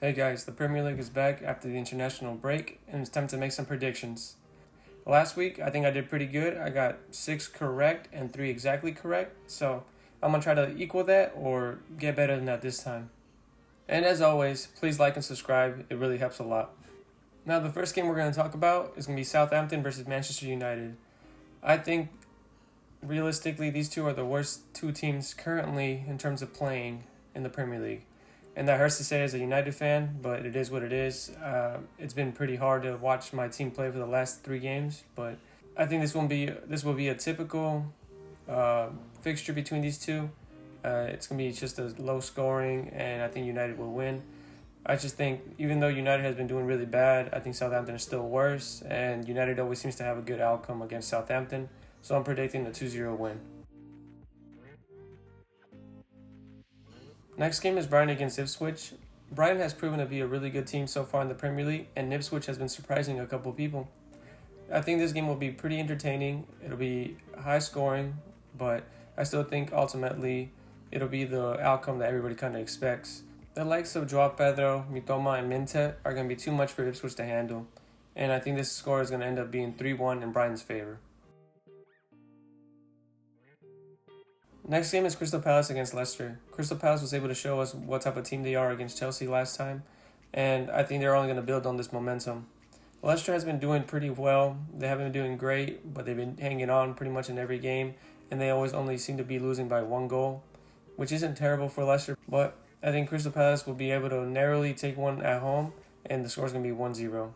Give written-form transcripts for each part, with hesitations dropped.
Hey guys, the Premier League is back after the international break, and it's time to make some predictions. Last week, I think I did pretty good. I got 6 correct and 3 exactly correct, so I'm gonna try to equal that or get better than that this time. And as always, please like and subscribe, it really helps a lot. Now, the first game we're gonna talk about is gonna be Southampton versus Manchester United. I think realistically, these two are the worst two teams currently in terms of playing in the Premier League. And that hurts to say as a United fan, but it is what it is. It's been pretty hard to watch my team play for the last 3 games, but I think this will be a typical fixture between these two. It's gonna be just a low scoring, and I think United will win. I just think even though United has been doing really bad, I think Southampton is still worse, and United always seems to have a good outcome against Southampton. So I'm predicting a 2-0 win. Next game is Brighton against Ipswich. Brighton has proven to be a really good team so far in the Premier League, and Ipswich has been surprising a couple people. I think this game will be pretty entertaining. It'll be high scoring, but I still think ultimately it'll be the outcome that everybody kind of expects. The likes of Joao Pedro, Mitoma, and Mintet are going to be too much for Ipswich to handle, and I think this score is going to end up being 3-1 in Brighton's favor. Next game is Crystal Palace against Leicester. Crystal Palace was able to show us what type of team they are against Chelsea last time, and I think they're only going to build on this momentum. Leicester has been doing pretty well. They haven't been doing great, but they've been hanging on pretty much in every game, and they always only seem to be losing by 1 goal, which isn't terrible for Leicester, but I think Crystal Palace will be able to narrowly take one at home, and the score is going to be 1-0.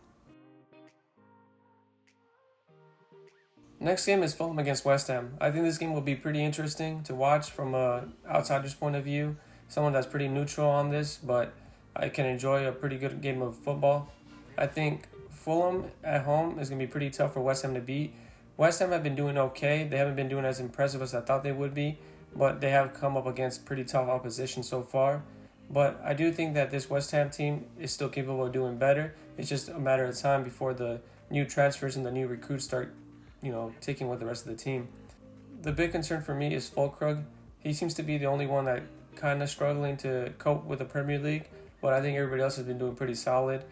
Next game is Fulham against West Ham. I think this game will be pretty interesting to watch from a outsider's point of view. Someone that's pretty neutral on this, but I can enjoy a pretty good game of football. I think Fulham at home is going to be pretty tough for West Ham to beat. West Ham have been doing okay. They haven't been doing as impressive as I thought they would be, but they have come up against pretty tough opposition so far. But I do think that this West Ham team is still capable of doing better. It's just a matter of time before the new transfers and the new recruits start taking with the rest of the team. The big concern for me is Fulkrug. He seems to be the only one that kind of struggling to cope with the Premier League, but I think everybody else has been doing pretty solid.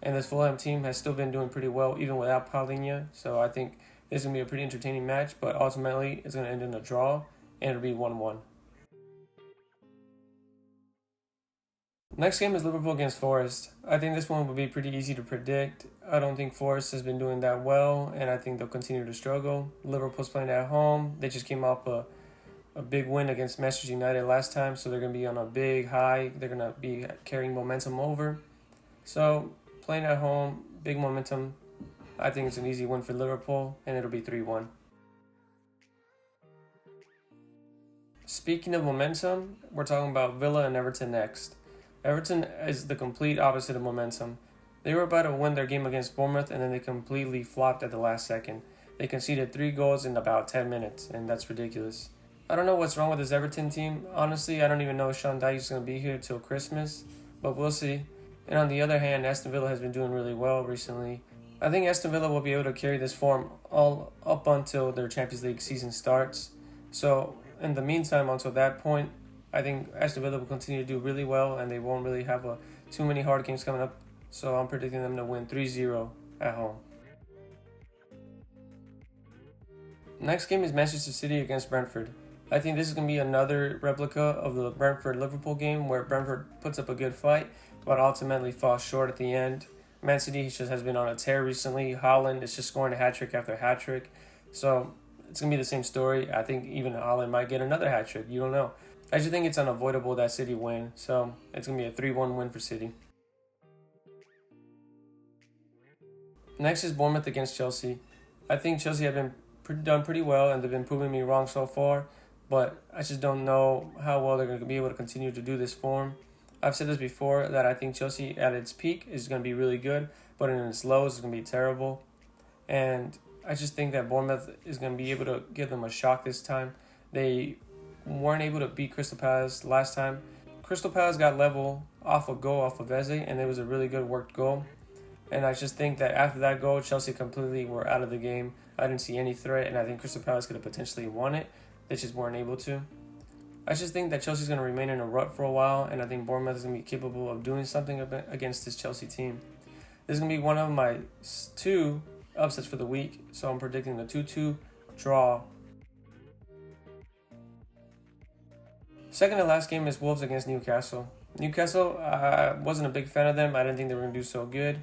And this Fulham team has still been doing pretty well even without Paulinho. So I think this is going to be a pretty entertaining match, but ultimately it's going to end in a draw and it'll be 1-1. Next game is Liverpool against Forest. I think this one will be pretty easy to predict. I don't think Forest has been doing that well, and I think they'll continue to struggle. Liverpool's playing at home. They just came off a big win against Manchester United last time, so they're going to be on a big high. They're going to be carrying momentum over. So, playing at home, big momentum. I think it's an easy win for Liverpool, and it'll be 3-1. Speaking of momentum, we're talking about Villa and Everton next. Everton is the complete opposite of momentum. They were about to win their game against Bournemouth, and then they completely flopped at the last second. They conceded 3 goals in about 10 minutes, and that's ridiculous. I don't know what's wrong with this Everton team. Honestly, I don't even know if Sean Dyche is going to be here till Christmas, but we'll see. And on the other hand, Aston Villa has been doing really well recently. I think Aston Villa will be able to carry this form all up until their Champions League season starts. So, in the meantime, until that point, I think Aston Villa will continue to do really well, and they won't really have too many hard games coming up. So I'm predicting them to win 3-0 at home. Next game is Manchester City against Brentford. I think this is going to be another replica of the Brentford-Liverpool game where Brentford puts up a good fight, but ultimately falls short at the end. Man City just has been on a tear recently. Haaland is just scoring a hat-trick after hat-trick. So it's going to be the same story. I think even Haaland might get another hat-trick. You don't know. I just think it's unavoidable that City win, so it's going to be a 3-1 win for City. Next is Bournemouth against Chelsea. I think Chelsea have been done pretty well, and they've been proving me wrong so far, but I just don't know how well they're going to be able to continue to do this form. I've said this before, that I think Chelsea at its peak is going to be really good, but in its lows it's going to be terrible. And I just think that Bournemouth is going to be able to give them a shock this time. They weren't able to beat Crystal Palace last time. Crystal Palace got level off a goal off of Eze, and it was a really good worked goal. And I just think that after that goal, Chelsea completely were out of the game. I didn't see any threat, and I think Crystal Palace could have potentially won it. They just weren't able to. I just think that Chelsea's going to remain in a rut for a while, and I think Bournemouth is going to be capable of doing something against this Chelsea team. This is going to be one of my 2 upsets for the week, so I'm predicting a 2-2 draw. Second to last game is Wolves against Newcastle. Newcastle, I wasn't a big fan of them. I didn't think they were going to do so good.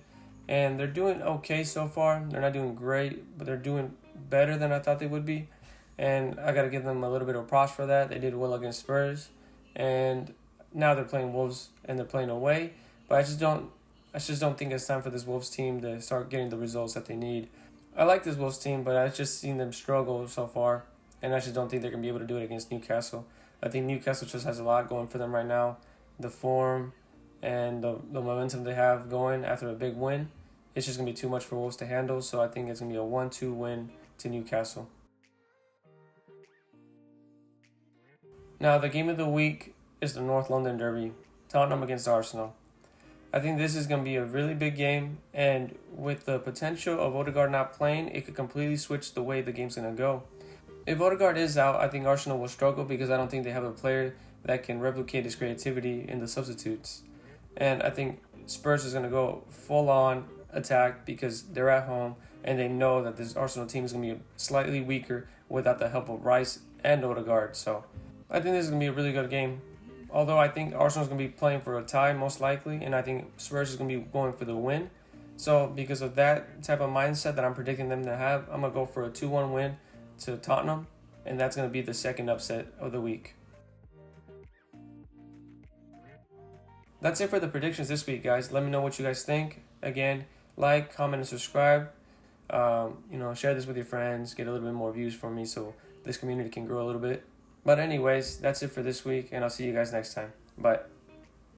And they're doing okay so far. They're not doing great, but they're doing better than I thought they would be. And I got to give them a little bit of props for that. They did well against Spurs. And now they're playing Wolves and they're playing away. But I just don't think it's time for this Wolves team to start getting the results that they need. I like this Wolves team, but I've just seen them struggle so far. And I just don't think they're going to be able to do it against Newcastle. I think Newcastle just has a lot going for them right now. The form and the momentum they have going after a big win, it's just going to be too much for Wolves to handle. So I think it's going to be a 1-2 win to Newcastle. Now, the game of the week is the North London Derby, Tottenham against Arsenal. I think this is going to be a really big game, and with the potential of Odegaard not playing, it could completely switch the way the game's going to go. If Odegaard is out, I think Arsenal will struggle because I don't think they have a player that can replicate his creativity in the substitutes. And I think Spurs is going to go full-on attack because they're at home and they know that this Arsenal team is going to be slightly weaker without the help of Rice and Odegaard. So I think this is going to be a really good game. Although I think Arsenal is going to be playing for a tie most likely, and I think Spurs is going to be going for the win. So because of that type of mindset that I'm predicting them to have, I'm going to go for a 2-1 win to Tottenham, and that's going to be the second upset of the week. That's it for the predictions this week, guys. Let me know what you guys think. Again, like, comment, and subscribe. Share this with your friends. Get a little bit more views for me so this community can grow a little bit. But anyways, that's it for this week, and I'll see you guys next time. Bye.